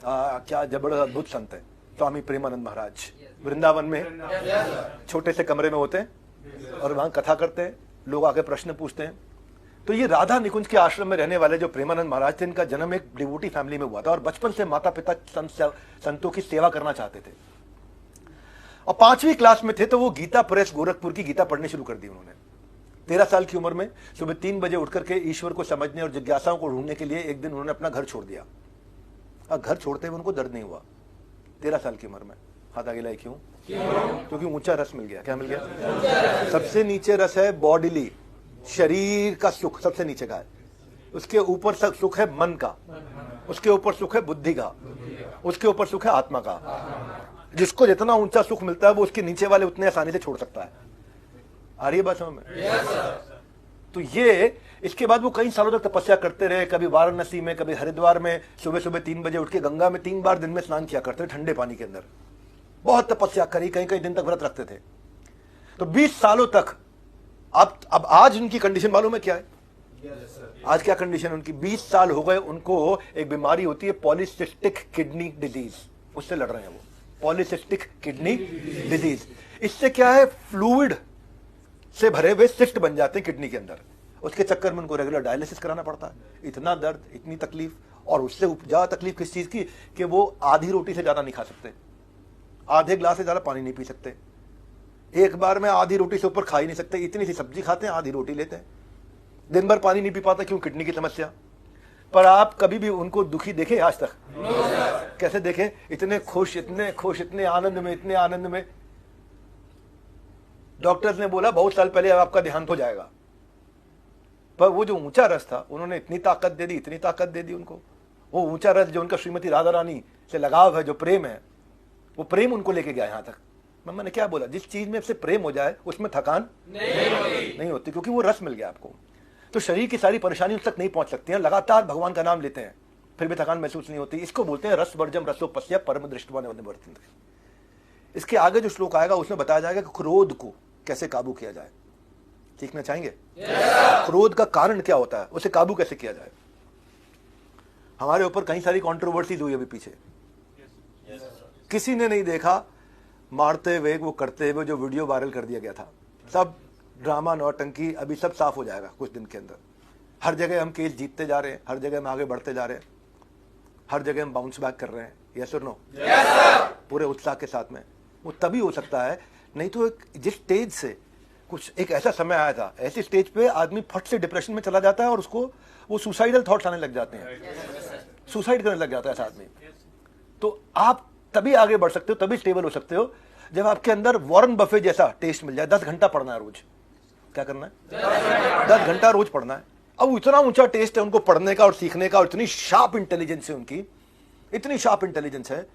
क्या जबरदस्त अद्भुत संत है स्वामी प्रेमानंद महाराज। वृंदावन में छोटे से कमरे में होते हैं और वहां कथा करते हैं, लोग आके प्रश्न पूछते हैं। तो ये राधा निकुंज के आश्रम में रहने वाले जो प्रेमानंद महाराज थे, इनका जन्म एक डिवोटी फैमिली में हुआ था और बचपन से माता पिता संतों की सेवा करना चाहते थे। और 5वीं क्लास में थे तो वो गीता प्रेस गोरखपुर की गीता पढ़नी शुरू कर दी उन्होंने। 13 साल की उम्र में सुबह 3 बजे उठकर के ईश्वर को समझने और जिज्ञासाओं को ढूंढने के लिए एक दिन उन्होंने अपना घर छोड़ दिया। और घर छोड़ते हुए उनको दर्द नहीं हुआ 13 साल की उम्र में। हाथ आगे लाए क्यों? क्योंकि ऊंचा रस मिल गया। क्या मिल गया? सबसे नीचे रस है बॉडीली, शरीर का सुख सबसे नीचे का है। उसके ऊपर सुख है मन का, उसके ऊपर सुख है बुद्धि का, उसके ऊपर सुख है आत्मा का। जिसको जितना ऊंचा सुख मिलता है वो उसके नीचे वाले उतने आसानी से छोड़ सकता है। आ रही है बात समझ में? तो ये इसके बाद वो कई सालों तक तपस्या करते रहे। कभी वाराणसी में, कभी हरिद्वार में सुबह सुबह 3 बजे उठ के गंगा में 3 बार दिन में स्नान किया करते ठंडे पानी के अंदर। बहुत तपस्या करी, कई कई दिन तक व्रत रखते थे। तो 20 सालों तक। अब आज उनकी कंडीशन मालूम है क्या है? आज क्या कंडीशन उनकी? 20 साल हो गए उनको एक बीमारी होती है पॉलीसिस्टिक किडनी डिजीज, उससे लड़ रहे हैं वो। पॉलीसिस्टिक किडनी डिजीज, इससे क्या है, फ्लूइड से भरे हुए सिस्ट बन जाते हैं किडनी के अंदर। उसके चक्कर में उनको रेगुलर डायलिसिस कराना पड़ता है। इतना दर्द, इतनी तकलीफ, और उससे ज्यादा तकलीफ किस चीज की कि वो आधी रोटी से ज्यादा नहीं खा सकते, आधे ग्लास से ज्यादा पानी नहीं पी सकते, एक बार में आधी रोटी से ऊपर खा ही नहीं सकते। इतनी सी सब्जी खाते हैं, आधी रोटी लेते हैं, दिन भर पानी नहीं पी पाता। क्यों? किडनी की समस्या। पर आप कभी भी उनको दुखी देखे आज तक? कैसे देखे? इतने खुश, इतने खुश, इतने आनंद में, इतने आनंद में। डॉक्टर्स ने बोला बहुत साल पहले आपका देहांत हो जाएगा। पर वो जो ऊंचा रस था, उन्होंने इतनी ताकत दे दी, इतनी ताकत दे दी उनको। वो ऊंचा रस जो उनका श्रीमती राधा रानी से लगाव है, जो प्रेम है, वो प्रेम उनको लेके गया यहां तक। मैंने क्या बोला? जिस चीज में आपसे प्रेम हो जाए उसमें थकान नहीं होती, क्योंकि वो रस मिल गया आपको। तो शरीर की सारी परेशानी उस तक नहीं पहुंच सकती हैं। लगातार भगवान का नाम लेते हैं फिर भी थकान महसूस नहीं होती। इसको बोलते हैं रस वर्जम रसोपस्य परम दृष्टवा निवर्तन्ते। इसके आगे जो श्लोक आएगा उसमें बताया जाएगा कि क्रोध को कैसे काबू किया जाए। सीखना चाहेंगे? क्रोध का कारण क्या होता है, उसे काबू कैसे किया जाए। हमारे ऊपर कई सारी कंट्रोवर्सीज हुई अभी पीछे। किसी ने नहीं देखा मारते हुए, वो करते हुए जो वीडियो वायरल कर दिया गया था। सब ड्रामा, नौटंकी, अभी सब साफ हो जाएगा कुछ दिन के अंदर। हर जगह हम केस जीतते जा रहे हैं, हर जगह हम आगे बढ़ते जा रहे हैं, हर जगह हम बाउंस बैक कर रहे हैं। यस और नो? पूरे उत्साह के साथ में। वो तभी हो सकता है, नहीं तो जिस स्टेज से कुछ एक ऐसा समय आया था, ऐसी स्टेज पे आदमी फट से डिप्रेशन में चला जाता है और उसको वो सुसाइडल थॉट्स आने लग जाते हैं, सुसाइड करने लग जाता है ऐसा आदमी। तो आप तभी आगे बढ़ सकते हो, तभी स्टेबल हो सकते हो जब आपके अंदर वॉरेन बफे जैसा टेस्ट मिल जाए। 10 घंटा पढ़ना है रोज। क्या करना है? 10 घंटा रोज पढ़ना है। अब इतना ऊंचा टेस्ट है उनको पढ़ने का और सीखने का, और इतनी शार्प इंटेलिजेंस है उनकी, इतनी शार्प इंटेलिजेंस है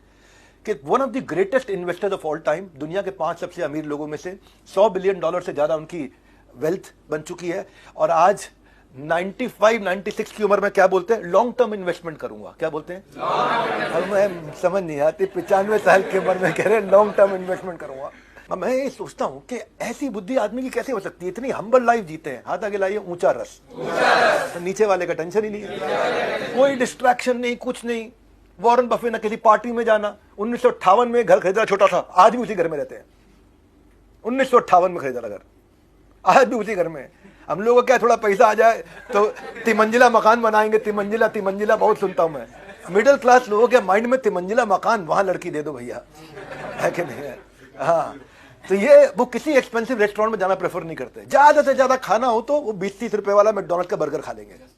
कि one of the greatest investors of all time, दुनिया के 5 सबसे अमीर लोगों में से, $100 बिलियन से ज्यादा उनकी वेल्थ बन चुकी है। और आज 95-96 की उम्र में क्या बोलते हैं? लॉन्ग टर्म इन्वेस्टमेंट करूंगा। क्या बोलते हैं? अब मैं समझ नहीं आती, 95 साल की उम्र में कह रहे हैं लॉन्ग टर्म इन्वेस्टमेंट करूंगा। अब मैं ये सोचता हूं कि ऐसी बुद्धि आदमी की कैसे हो सकती है? इतनी हम्बल लाइफ जीते हैं। हाथ आगे लाइए। ऊंचा रस, तो नीचे वाले का टेंशन ही नहीं है, कोई डिस्ट्रैक्शन नहीं, कुछ नहीं। वॉरेन बफे ना किसी पार्टी में जाना। 1958 में घर खरीदा, छोटा था, आज भी उसी घर में रहते हैं। 1958 में खरीदा घर, आज भी उसी घर में। हम लोगों को क्या थोड़ा पैसा आ जाए तो तिमंजिला मकान बनाएंगे। तिमंजिला तिमंजिला बहुत सुनता हूं मैं। मिडिल क्लास लोगों के माइंड में तिमंजिला मकान, वहां लड़की दे दो भैया, है कि नहीं है? हाँ, तो ये वो किसी एक्सपेंसिव रेस्टोरेंट में जाना प्रेफर नहीं करते। ज्यादा से ज्यादा खाना हो तो वो 20-30 रुपए वाला मैकडॉनल्ड्स का बर्गर खा लेंगे।